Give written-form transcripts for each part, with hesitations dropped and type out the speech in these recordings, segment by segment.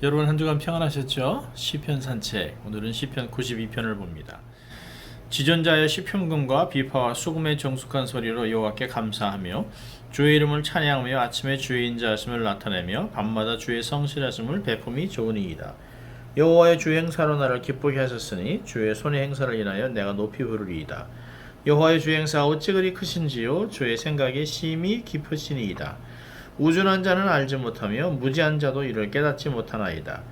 여러분 한 주간 평안하셨죠? 시편 산책, 오늘은 시편 92편을 봅니다. 지존자의 시편금과 비파와 수금의 정숙한 소리로 여호와께 감사하며 주의 이름을 찬양하며 아침에 주의 인자하심을 나타내며 밤마다 주의 성실하심을 베품이 좋으니이다. 여호와의 주 행사로 나를 기쁘게 하셨으니 주의 손의 행사를 인하여 내가 높이 부르리이다. 여호와의 주 행사가 어찌 그리 크신지요 주의 생각이 심히 깊으시니이다. 우준한 자는 알지 못하며 무지한 자도 이를 깨닫지 못하나이다.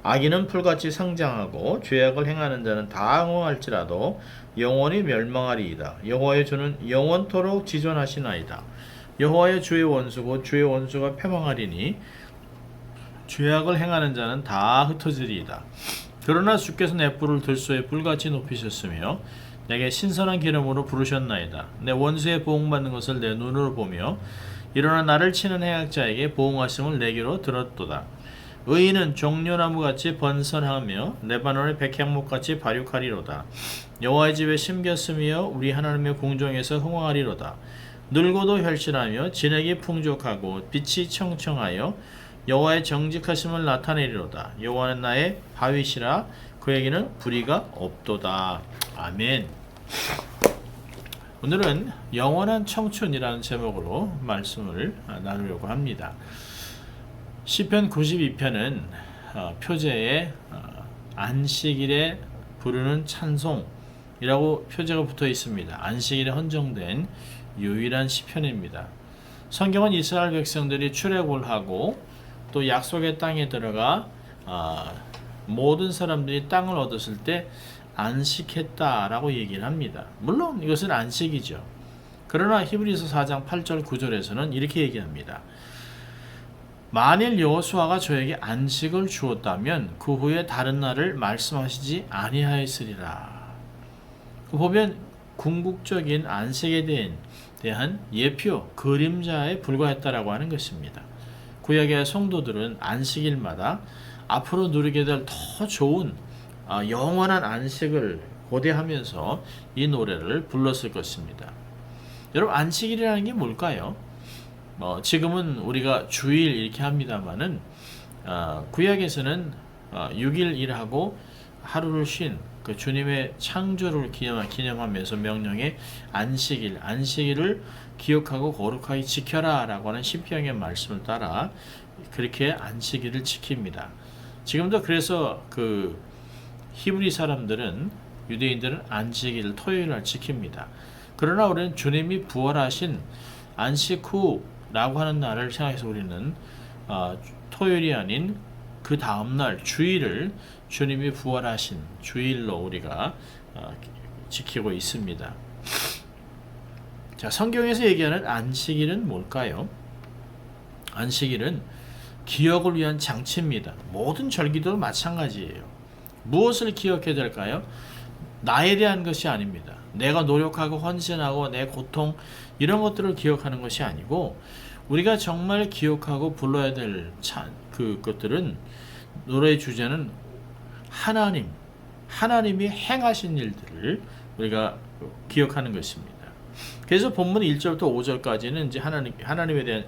악인은 풀같이 성장하고 죄악을 행하는 자는 다 응원할지라도 영원히 멸망하리이다. 여호와의 주는 영원토록 지존하시나이다. 여호와의 주의 원수고 주의 원수가 패망하리니 죄악을 행하는 자는 다 흩어지리이다. 그러나 주께서 내 뿔을 들소에 뿔같이 높이셨으며 내게 신선한 기름으로 부르셨나이다. 내 원수의 보응받는 것을 내 눈으로 보며 일어나 나를 치는 해악자에게 보응하심을 내게로 들었도다. 의인은 종려나무같이 번성하며 레바논의 백향목같이 발육하리로다. 여호와의 집에 심겼으며 우리 하나님의 궁정에서 흥왕하리로다. 늙고도 혈실하며 진액이 풍족하고 빛이 청청하여 여호와의 정직하심을 나타내리로다. 여호와는 나의 바위시라 그에게는 불의가 없도다. 아멘. 오늘은 영원한 청춘이라는 제목으로 말씀을 나누려고 합니다. 시편 92편은 표제에 안식일에 부르는 찬송이라고 표제가 붙어 있습니다. 안식일에 헌정된 유일한 시편입니다. 성경은 이스라엘 백성들이 출애굽을 하고 또 약속의 땅에 들어가 모든 사람들이 땅을 얻었을 때 안식했다라고 얘기를 합니다. 물론 이것은 안식이죠. 그러나 히브리서 4장 8절 9절에서는 이렇게 얘기합니다. 만일 여호수아가 저에게 안식을 주었다면 그 후에 다른 날을 말씀하시지 아니하였으리라. 보면 궁극적인 안식에 대한 예표, 그림자에 불과했다라고 하는 것입니다. 구약의 성도들은 안식일마다 앞으로 누리게 될 더 좋은 영원한 안식을 고대하면서 이 노래를 불렀을 것입니다. 여러분, 안식일이라는 게 뭘까요? 지금은 우리가 주일 이렇게 합니다만은 구약에서는 6일 일하고 하루를 쉰 그 주님의 창조를 기념하면서 명령의 안식일을 기억하고 거룩하게 지켜라 라고 하는 시편의 말씀을 따라 그렇게 안식일을 지킵니다. 지금도 그래서 그 히브리 사람들은, 유대인들은 안식일 토요일을 지킵니다. 그러나 우리는 주님이 부활하신 안식 후라고 하는 날을 생각해서 우리는 토요일이 아닌 그 다음날 주일을 주님이 부활하신 주일로 우리가 지키고 있습니다. 자, 성경에서 얘기하는 안식일은 뭘까요? 안식일은 기억을 위한 장치입니다. 모든 절기도 마찬가지예요. 무엇을 기억해야 될까요? 나에 대한 것이 아닙니다. 내가 노력하고 헌신하고 내 고통 이런 것들을 기억하는 것이 아니고 우리가 정말 기억하고 불러야 될 그것들은 노래의 주제는 하나님이 행하신 일들을 우리가 기억하는 것입니다. 그래서 본문 1절부터 5절까지는 이제 하나님에 대한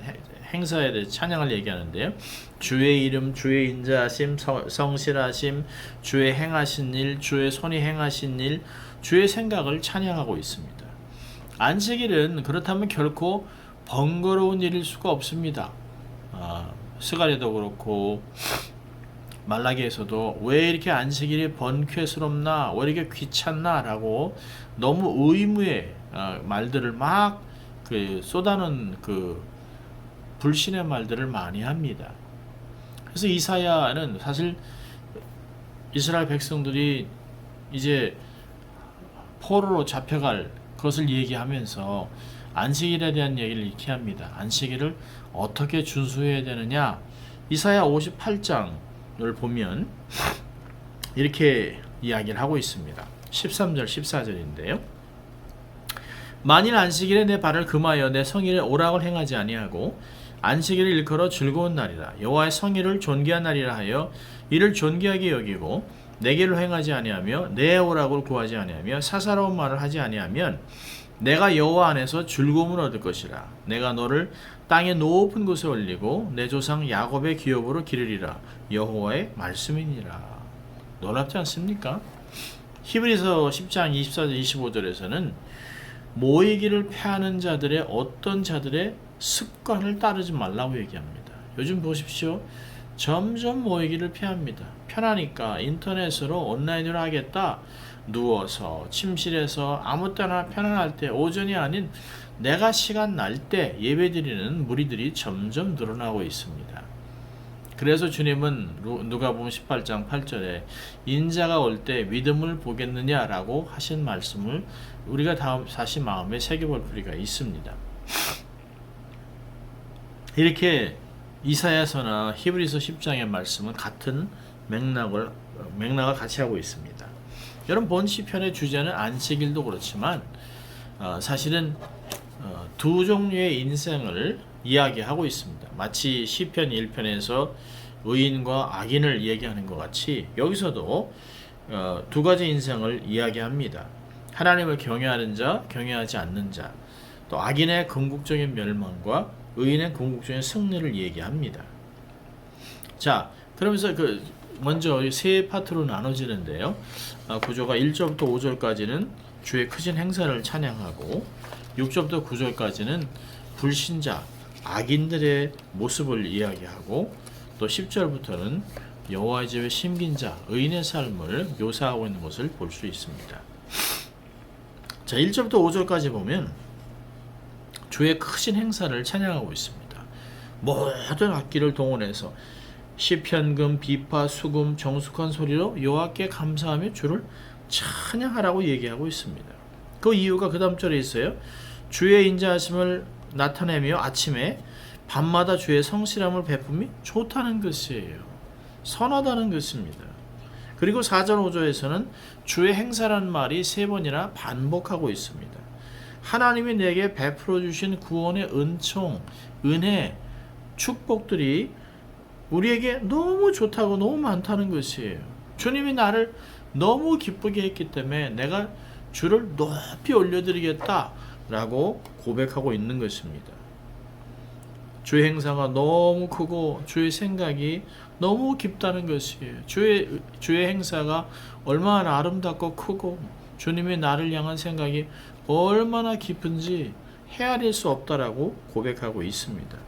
행사에 대해 찬양을 얘기하는데요. 주의 이름, 주의 인자하심, 성실하심, 주의 행하신 일, 주의 손이 행하신 일, 주의 생각을 찬양하고 있습니다. 안식일은 그렇다면 결코 번거로운 일일 수가 없습니다. 스가랴도 그렇고 말라기에서도 왜 이렇게 안식일이 번쾌스럽나, 왜 이렇게 귀찮나 라고 너무 의무의 말들을 막 쏟아놓은 불신의 말들을 많이 합니다. 그래서 이사야는 사실 이스라엘 백성들이 이제 포로로 잡혀갈 것을 얘기하면서 안식일에 대한 얘기를 이렇게 합니다. 안식일을 어떻게 준수해야 되느냐? 이사야 58장을 보면 이렇게 이야기를 하고 있습니다. 13절 14절인데요. 만일 안식일에 내 발을 금하여 내 성일에 오락을 행하지 아니하고 안식일을 일컬어 즐거운 날이라 여호와의 성일을 존귀한 날이라 하여 이를 존귀하게 여기고 내게로 행하지 아니하며 내 오락을 구하지 아니하며 사사로운 말을 하지 아니하면 내가 여호와 안에서 즐거움을 얻을 것이라. 내가 너를 땅의 높은 곳에 올리고 내 조상 야곱의 기업으로 기르리라. 여호와의 말씀이니라. 놀랍지 않습니까? 히브리서 10장 24절 25절에서는 모이기를 패하는 자들의 어떤 자들의 습관을 따르지 말라고 얘기합니다. 요즘 보십시오. 점점 모이기를 피합니다. 편하니까 인터넷으로 온라인으로 하겠다. 누워서 침실에서 아무 때나 편안할 때, 오전이 아닌 내가 시간 날 때 예배드리는 무리들이 점점 늘어나고 있습니다. 그래서 주님은 누가복음 18장 8절에 인자가 올 때 믿음을 보겠느냐라고 하신 말씀을 우리가 다시 마음에 새겨볼 필요가 있습니다. 이렇게 이사야서나 히브리서 10장의 말씀은 같은 맥락을 같이 하고 있습니다. 여러분, 본 시편의 주제는 안식일도 그렇지만 사실은 두 종류의 인생을 이야기하고 있습니다. 마치 시편 1편에서 의인과 악인을 얘기하는 것 같이 여기서도 두 가지 인생을 이야기합니다. 하나님을 경외하는 자, 경외하지 않는 자, 또 악인의 궁극적인 멸망과 의인의 궁극적인 승리를 얘기합니다. 자, 그러면서 먼저 세 파트로 나눠지는데요. 구조가 1절부터 5절까지는 주의 크신 행사를 찬양하고 6절부터 9절까지는 불신자, 악인들의 모습을 이야기하고 또 10절부터는 여호와의 집에 심긴 자, 의인의 삶을 묘사하고 있는 것을 볼 수 있습니다. 자, 1절부터 5절까지 보면 주의 크신 행사를 찬양하고 있습니다. 모든 악기를 동원해서 시편금, 비파, 수금, 정숙한 소리로 여호와께 감사하며 주를 찬양하라고 얘기하고 있습니다. 그 이유가 그 다음 절에 있어요. 주의 인자하심을 나타내며 아침에 밤마다 주의 성실함을 베품이 좋다는 것이에요. 선하다는 것입니다. 그리고 4절 5절에서는 주의 행사라는 말이 세 번이나 반복하고 있습니다. 하나님이 내게 베풀어 주신 구원의 은총, 은혜, 축복들이 우리에게 너무 좋다고 너무 많다는 것이에요. 주님이 나를 너무 기쁘게 했기 때문에 내가 주를 높이 올려드리겠다라고 고백하고 있는 것입니다. 주의 행사가 너무 크고 주의 생각이 너무 깊다는 것이에요. 주의 행사가 얼마나 아름답고 크고 주님이 나를 향한 생각이 얼마나 깊은지 헤아릴 수 없다라고 고백하고 있습니다.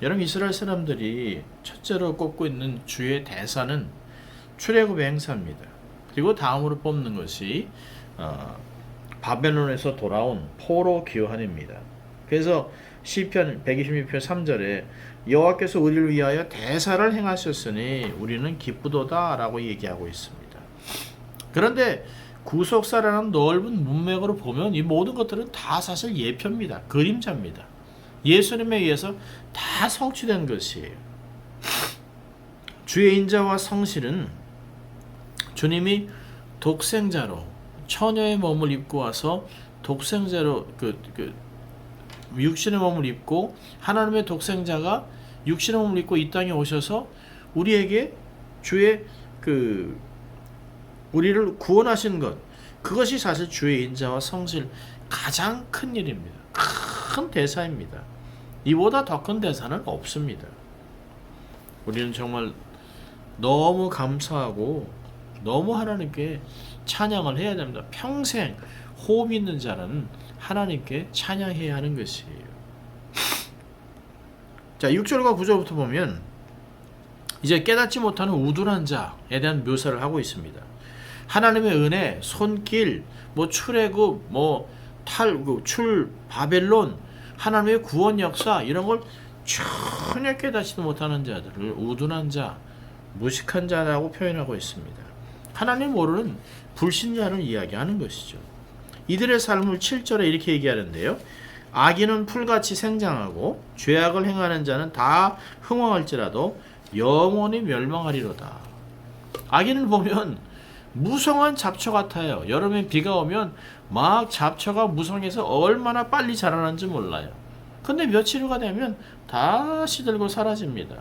여러분, 이스라엘 사람들이 첫째로 꼽고 있는 주의 대사는 출애굽의 행사입니다. 그리고 다음으로 뽑는 것이 바벨론에서 돌아온 포로 귀환입니다. 그래서 시편 126편 3절에 여호와께서 우리를 위하여 대사를 행하셨으니 우리는 기쁘도다 라고 얘기하고 있습니다. 그런데 구속사라는 넓은 문맥으로 보면 이 모든 것들은 다 사실 예표입니다. 그림자입니다. 예수님에 의해서 다 성취된 것이에요. 주의 인자와 성실은 주님이 독생자로 처녀의 몸을 입고 와서 독생자로 육신의 몸을 입고 하나님의 독생자가 육신의 몸을 입고 이 땅에 오셔서 우리에게 우리를 구원하신 것, 그것이 사실 주의 인자와 성실 가장 큰 일입니다. 큰 대사입니다. 이보다 더 큰 대사는 없습니다. 우리는 정말 너무 감사하고 너무 하나님께 찬양을 해야 됩니다. 평생 호흡 있는 자는 하나님께 찬양해야 하는 것이에요. 자, 6절과 9절부터 보면 이제 깨닫지 못하는 우둔한 자에 대한 묘사를 하고 있습니다. 하나님의 은혜, 손길, 출애굽, 바벨론, 하나님의 구원 역사 이런 걸 전혀 깨닫지도 못하는 자들을 우둔한 자, 무식한 자라고 표현하고 있습니다. 하나님 모르는 불신자를 이야기하는 것이죠. 이들의 삶을 7절에 이렇게 얘기하는데요. 악인은 풀같이 생장하고 죄악을 행하는 자는 다 흥황할지라도 영원히 멸망하리로다. 악인을 보면 무성한 잡초 같아요. 여름에 비가 오면 막 잡초가 무성해서 얼마나 빨리 자라는지 몰라요. 근데 며칠 후가 되면 다 시들고 사라집니다.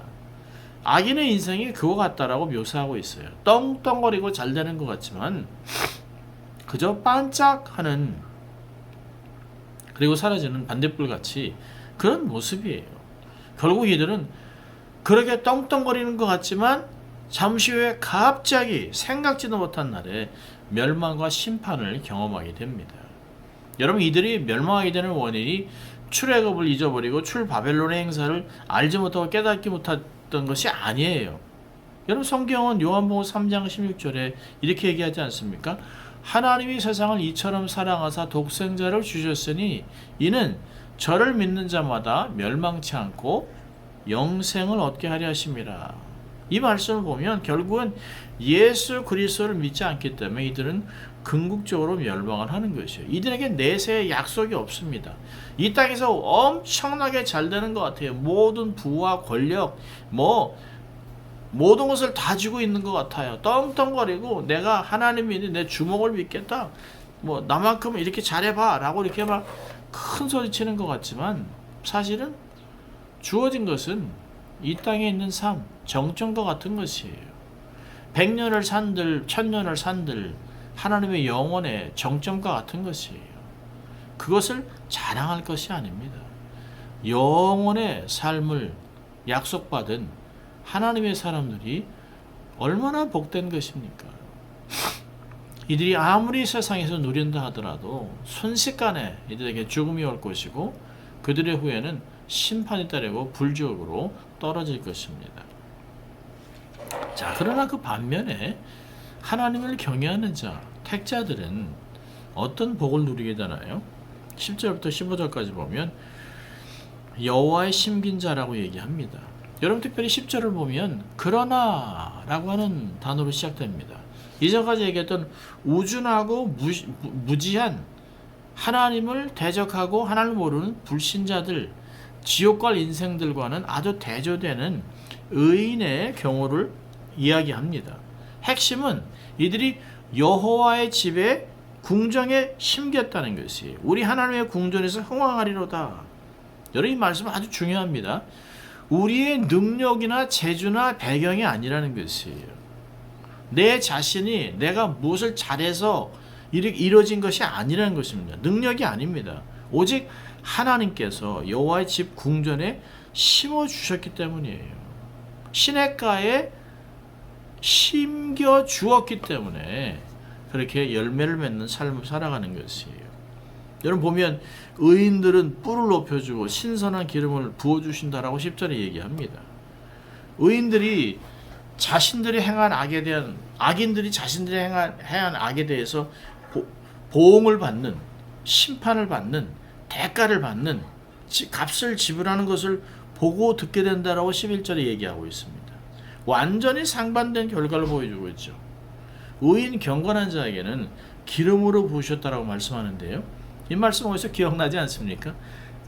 악인의 인생이 그거 같다라고 묘사하고 있어요. 떵떵거리고 잘 되는 것 같지만 그저 반짝하는 그리고 사라지는 반딧불같이 그런 모습이에요. 결국 이들은 그렇게 떵떵거리는 것 같지만 잠시 후에 갑자기 생각지도 못한 날에 멸망과 심판을 경험하게 됩니다. 여러분, 이들이 멸망하게 되는 원인이 출애굽을 잊어버리고 출바벨론의 행사를 알지 못하고 깨닫지 못했던 것이 아니에요. 여러분, 성경은 요한복음 3장 16절에 이렇게 얘기하지 않습니까? 하나님이 세상을 이처럼 사랑하사 독생자를 주셨으니 이는 저를 믿는 자마다 멸망치 않고 영생을 얻게 하려 하심이라. 이 말씀을 보면 결국은 예수 그리스도를 믿지 않기 때문에 이들은 궁극적으로 멸망을 하는 것이에요. 이들에게 내세의 약속이 없습니다. 이 땅에서 엄청나게 잘 되는 것 같아요. 모든 부와 권력, 모든 것을 다 쥐고 있는 것 같아요. 떵떵거리고 내가 하나님 믿는 내 주먹을 믿겠다. 나만큼 이렇게 잘해봐 라고 이렇게 막 큰 소리 치는 것 같지만 사실은 주어진 것은 이 땅에 있는 삶, 정점과 같은 것이에요. 100년을 산들, 1000년을 산들 하나님의 영혼의 정점과 같은 것이에요. 그것을 자랑할 것이 아닙니다. 영혼의 삶을 약속받은 하나님의 사람들이 얼마나 복된 것입니까? 이들이 아무리 세상에서 누린다 하더라도 순식간에 이들에게 죽음이 올 것이고 그들의 후에는 심판이 따르고 불지옥으로 떨어질 것입니다. 자, 그러나 그 반면에 하나님을 경외하는 자, 택자들은 어떤 복을 누리게 되나요? 10절부터 15절까지 보면 여호와의 심긴 자라고 얘기합니다. 여러분, 특별히 10절을 보면 그러나 라고 하는 단어로 시작됩니다. 이전까지 얘기했던 우준하고 무지한 하나님을 대적하고 하나님을 모르는 불신자들, 지옥 갈 인생들과는 아주 대조되는 의인의 경우를 이야기합니다. 핵심은 이들이 여호와의 집에 궁정에 심겼다는 것이 우리 하나님의 궁전에서 흥왕하리로다. 여러분, 이 말씀은 아주 중요합니다. 우리의 능력이나 재주나 배경이 아니라는 것이에요. 내 자신이 내가 무엇을 잘해서 이루어진 것이 아니라는 것입니다. 능력이 아닙니다. 오직 하나님께서 여호와의 집 궁전에 심어주셨기 때문이에요. 시냇가에 심겨 주었기 때문에 그렇게 열매를 맺는 삶을 살아가는 것이에요. 여러분 보면 의인들은 뿔을 높여주고 신선한 기름을 부어주신다라고 10절에 얘기합니다. 의인들이 자신들이 행한 악에 대한, 악인들이 자신들이 행한 악에 대해서 보응을 받는, 심판을 받는, 대가를 받는, 값을 지불하는 것을 보고 듣게 된다라고 11절에 얘기하고 있습니다. 완전히 상반된 결과를 보여주고 있죠. 의인 경건한 자에게는 기름으로 부으셨다라고 말씀하는데요. 이 말씀 어디서 기억나지 않습니까?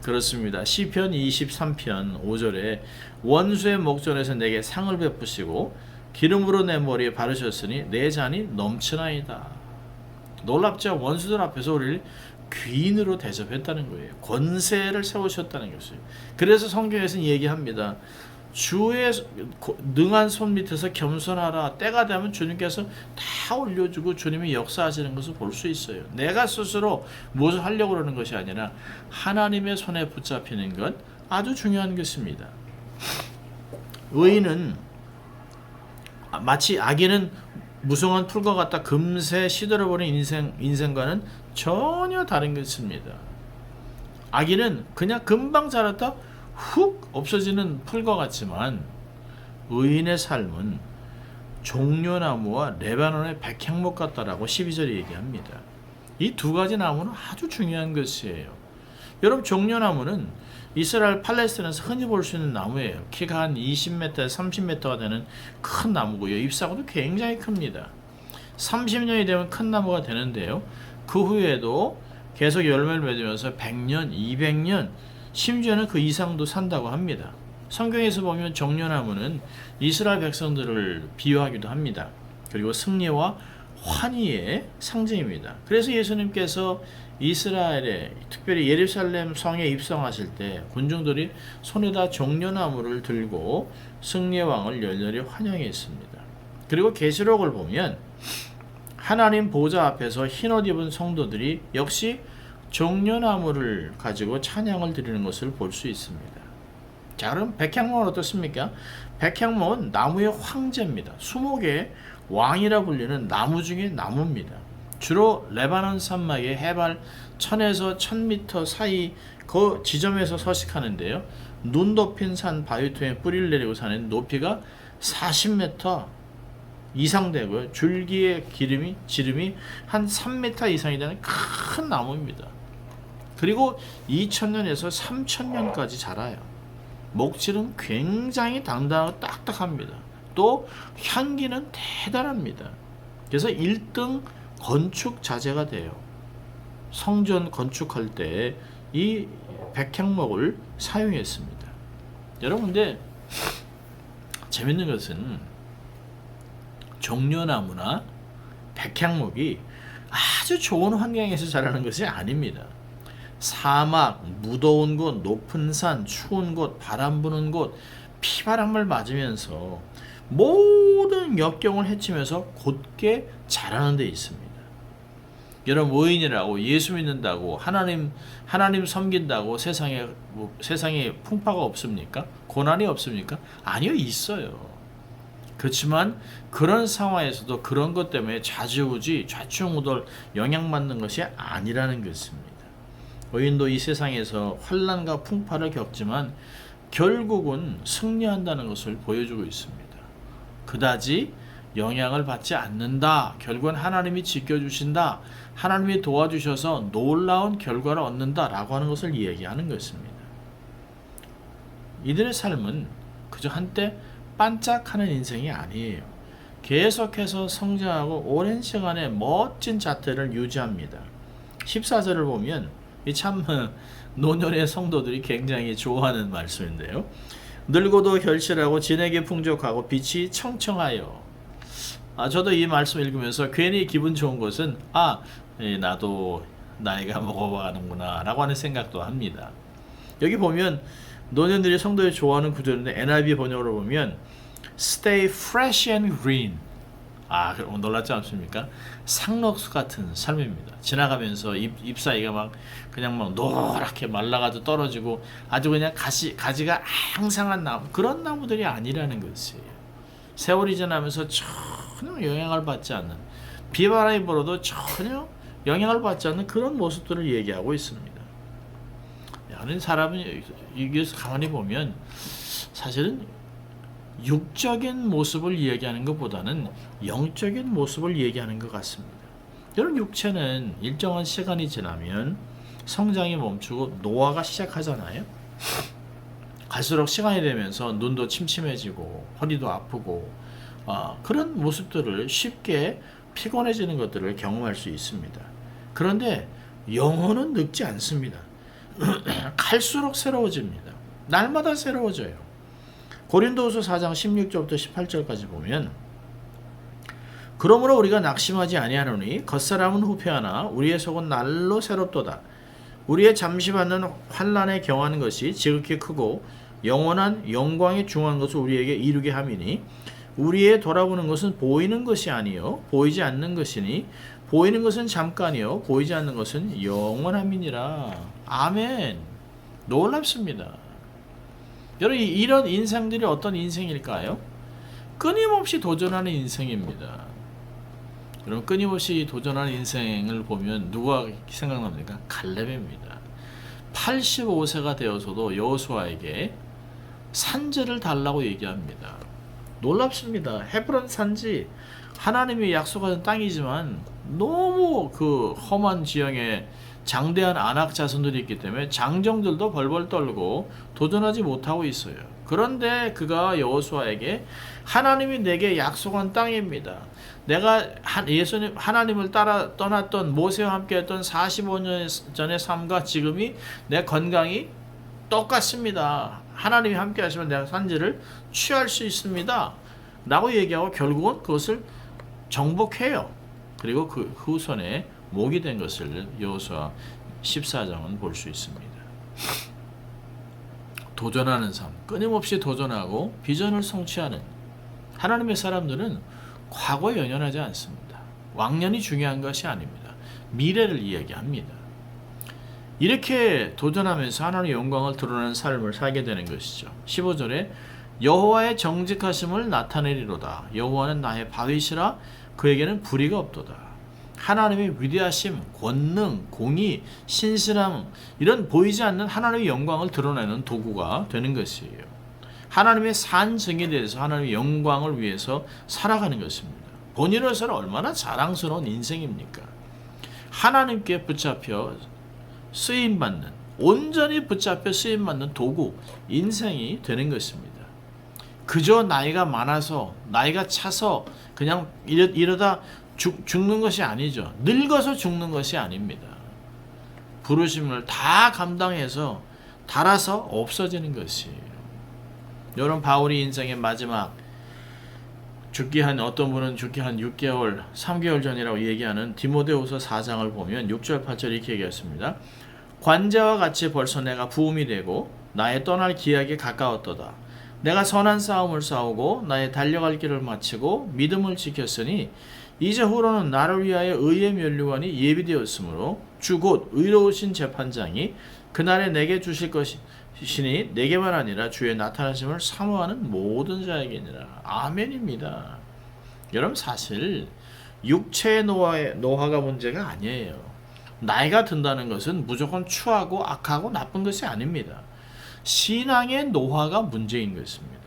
그렇습니다. 시편 23편 5절에 원수의 목전에서 내게 상을 베푸시고 기름으로 내 머리에 바르셨으니 내 잔이 넘치나이다. 놀랍죠? 원수들 앞에서 우리를 귀인으로 대접했다는 거예요. 권세를 세우셨다는 것이에요. 그래서 성경에서는 얘기합니다. 주의 능한 손 밑에서 겸손하라. 때가 되면 주님께서 다 올려주고 주님이 역사하시는 것을 볼 수 있어요. 내가 스스로 무엇을 하려고 그러는 것이 아니라 하나님의 손에 붙잡히는 것, 아주 중요한 것입니다. 의인은 마치 악인은 무성한 풀과 같다 금세 시들어버린 인생과는 전혀 다른 것입니다. 악인은 그냥 금방 자랐다 훅 없어지는 풀과 같지만 의인의 삶은 종려나무와 레바논의 백향목 같다라고 12절에 얘기합니다. 이 두 가지 나무는 아주 중요한 것이에요. 여러분, 종려나무는 이스라엘 팔레스타인에서 흔히 볼 수 있는 나무예요. 키가 한 20m에서 30m가 되는 큰 나무고요. 잎사귀도 굉장히 큽니다. 30년이 되면 큰 나무가 되는데요. 그 후에도 계속 열매를 맺으면서 100년, 200년, 심지어는 그 이상도 산다고 합니다. 성경에서 보면 종려나무는 이스라엘 백성들을 비유하기도 합니다. 그리고 승리와 환희의 상징입니다. 그래서 예수님께서 이스라엘에, 특별히 예루살렘 성에 입성하실 때 군중들이 손에다 종려나무를 들고 승리의 왕을 열렬히 환영했습니다. 그리고 계시록을 보면 하나님 보좌 앞에서 흰옷 입은 성도들이 역시 종려나무를 가지고 찬양을 드리는 것을 볼 수 있습니다. 자, 그럼 백향목은 어떻습니까? 백향목은 나무의 황제입니다. 수목의 왕이라 불리는 나무 중에 나무입니다. 주로 레바논 산맥의 해발 1000에서 1000m 사이 그 지점에서 서식하는데요. 눈 덮인 산 바위통에 뿌리를 내리고 사는 높이가 40m 이상 되고요. 줄기의 지름이 한 3m 이상이 되는 큰 나무입니다. 그리고 2000년에서 3000년까지 자라요. 목질은 굉장히 단단하고 딱딱합니다. 또 향기는 대단합니다. 그래서 1등 건축 자재가 돼요. 성전 건축할 때 이 백향목을 사용했습니다. 여러분, 근데 재밌는 것은 종려나무나 백향목이 아주 좋은 환경에서 자라는 것이 아닙니다. 사막, 무더운 곳, 높은 산, 추운 곳, 바람 부는 곳, 피바람을 맞으면서 모든 역경을 헤치면서 곧게 자라는 데 있습니다. 여러분, 의인이라고 예수 믿는다고 하나님 섬긴다고 세상에 풍파가 없습니까? 고난이 없습니까? 아니요, 있어요. 그렇지만 그런 상황에서도 그런 것 때문에 좌지우지 좌충우돌 영향받는 것이 아니라는 것입니다. 의인도 이 세상에서 환난과 풍파를 겪지만 결국은 승리한다는 것을 보여주고 있습니다. 그다지 영향을 받지 않는다. 결국은 하나님이 지켜주신다. 하나님이 도와주셔서 놀라운 결과를 얻는다 라고 하는 것을 이야기하는 것입니다. 이들의 삶은 그저 한때 반짝하는 인생이 아니에요. 계속해서 성장하고 오랜 시간에 멋진 자태를 유지합니다. 14절을 보면 참 노년의 성도들이 굉장히 좋아하는 말씀인데요. 늙어도 결실하고 진에게 풍족하고 빛이 청청하여. 저도 이 말씀 읽으면서 괜히 기분 좋은 것은 나도 나이가 먹어가는구나 라고 하는 생각도 합니다. 여기 보면 노년들이 성도들이 좋아하는 구절인데 NIV 번역으로 보면 Stay fresh and green. 놀랍지 않습니까? 상록수 같은 삶입니다. 지나가면서 잎 사이가 그냥 노랗게 말라가지고 떨어지고 아주 그냥 가지가 앙상한 나무, 그런 나무들이 아니라는 것이에요. 세월이 지나면서 전혀 영향을 받지 않는, 비바람이 불어도 전혀 영향을 받지 않는 그런 모습들을 얘기하고 있습니다. 하는 사람은 여기서 가만히 보면 사실은 육적인 모습을 얘기하는 것보다는 영적인 모습을 얘기하는 것 같습니다. 여러분, 육체는 일정한 시간이 지나면 성장이 멈추고 노화가 시작하잖아요. 갈수록 시간이 되면서 눈도 침침해지고 허리도 아프고 그런 모습들을 쉽게 피곤해지는 것들을 경험할 수 있습니다. 그런데 영혼은 늙지 않습니다. 갈수록 새로워집니다. 날마다 새로워져요. 고린도후서 4장 16절부터 18절까지 보면 그러므로 우리가 낙심하지 아니하노니 겉사람은 후패하나 우리의 속은 날로 새롭도다. 우리의 잠시 받는 환난에 경하는 것이 지극히 크고 영원한 영광에 중한 것을 우리에게 이루게 함이니 우리의 돌아보는 것은 보이는 것이 아니요 보이지 않는 것이니 보이는 것은 잠깐이요 보이지 않는 것은 영원함이니라. 아멘. 놀랍습니다. 여러분, 이런 인생들이 어떤 인생일까요? 끊임없이 도전하는 인생입니다. 여러분, 끊임없이 도전하는 인생을 보면 누가 생각납니까? 갈렙입니다. 85세가 되어서도 여호수아에게 산지를 달라고 얘기합니다. 놀랍습니다. 헤브론 산지, 하나님이 약속하신 땅이지만 너무 그 험한 지형에 장대한 안악 자손들이 있기 때문에 장정들도 벌벌 떨고 도전하지 못하고 있어요. 그런데 그가 여호수아에게 하나님이 내게 약속한 땅입니다. 내가 하나님을 따라 떠났던 모세와 함께했던 45년 전의 삶과 지금이 내 건강이 똑같습니다. 하나님이 함께 하시면 내가 산지를 취할 수 있습니다. 라고 얘기하고 결국은 그것을 정복해요. 그리고 그 후손에 목이 된 것을 여호수아 14장은 볼 수 있습니다. 도전하는 삶, 끊임없이 도전하고 비전을 성취하는 하나님의 사람들은 과거에 연연하지 않습니다. 왕년이 중요한 것이 아닙니다. 미래를 이야기합니다. 이렇게 도전하면서 하나님의 영광을 드러내는 삶을 살게 되는 것이죠. 15절에 여호와의 정직하심을 나타내리로다. 여호와는 나의 바위시라 그에게는 불의가 없도다. 하나님의 위대하심, 권능, 공의, 신실함 이런 보이지 않는 하나님의 영광을 드러내는 도구가 되는 것이에요. 하나님의 산증에 대해서 하나님의 영광을 위해서 살아가는 것입니다. 본인으로서는 얼마나 자랑스러운 인생입니까? 하나님께 붙잡혀 쓰임받는, 온전히 붙잡혀 쓰임받는 도구, 인생이 되는 것입니다. 그저 나이가 많아서, 나이가 차서 그냥 이러다 죽는 것이 아니죠. 늙어서 죽는 것이 아닙니다. 부르심을 다 감당해서 달아서 없어지는 것이에요. 여러분, 바울이 인생의 마지막 어떤 분은 죽기 한 6개월, 3개월 전이라고 얘기하는 디모데후서 4장을 보면 6절, 8절 이렇게 얘기했습니다. 관제와 같이 벌써 내가 부음이 되고 나의 떠날 기약이 가까웠도다. 내가 선한 싸움을 싸우고 나의 달려갈 길을 마치고 믿음을 지켰으니 이제 후로는 나를 위하여 의의 면류관이 예비되었으므로 주 곧 의로우신 재판장이 그날에 내게 주실 것이니 내게만 아니라 주의 나타나심을 사모하는 모든 자에게니라. 아멘입니다. 여러분, 사실 육체의 노화가 문제가 아니에요. 나이가 든다는 것은 무조건 추하고 악하고 나쁜 것이 아닙니다. 신앙의 노화가 문제인 것입니다.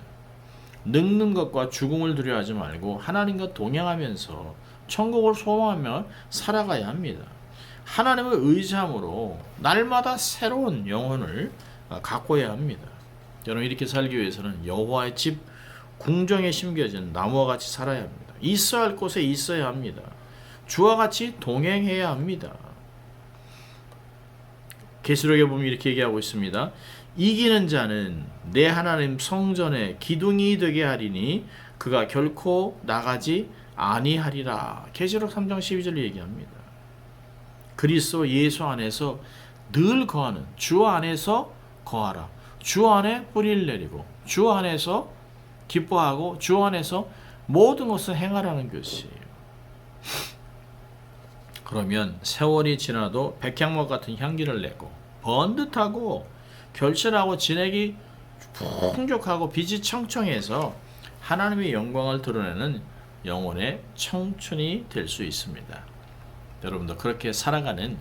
늙는 것과 죽음을 두려워하지 말고 하나님과 동행하면서 천국을 소망하며 살아가야 합니다. 하나님을 의지함으로 날마다 새로운 영혼을 가꿔야 합니다. 여러분, 이렇게 살기 위해서는 여호와의 집 궁정에 심겨진 나무와 같이 살아야 합니다. 있어야 할 곳에 있어야 합니다. 주와 같이 동행해야 합니다. 계시록에 보면 이렇게 얘기하고 있습니다. 이기는 자는 내 하나님 성전에 기둥이 되게 하리니 그가 결코 나가지 아니하리라. 계시록 3장 12절을 얘기합니다. 그리스도 예수 안에서 늘 거하는, 주 안에서 거하라. 주 안에 뿌리를 내리고 주 안에서 기뻐하고 주 안에서 모든 것을 행하라는 것이에요. 그러면 세월이 지나도 백향목 같은 향기를 내고 번듯하고 결실하고 진액이 풍족하고 빛이 청청해서 하나님의 영광을 드러내는 영혼의 청춘이 될 수 있습니다. 여러분도 그렇게 살아가는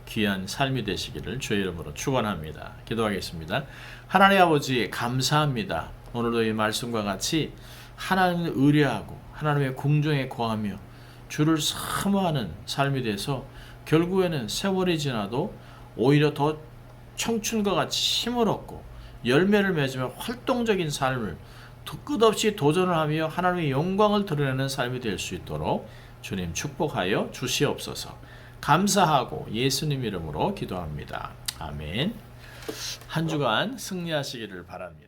귀한 삶이 되시기를 주의 이름으로 축원합니다. 기도하겠습니다. 하나님 아버지, 감사합니다. 오늘도 이 말씀과 같이 하나님을 의뢰하고 하나님의 궁정에 거하며 주를 사모하는 삶이 돼서 결국에는 세월이 지나도 오히려 더 청춘과 같이 힘을 얻고 열매를 맺으며 활동적인 삶을 끝없이 도전을 하며 하나님의 영광을 드러내는 삶이 될 수 있도록 주님 축복하여 주시옵소서. 감사하고 예수님 이름으로 기도합니다. 아멘. 한 주간 승리하시기를 바랍니다.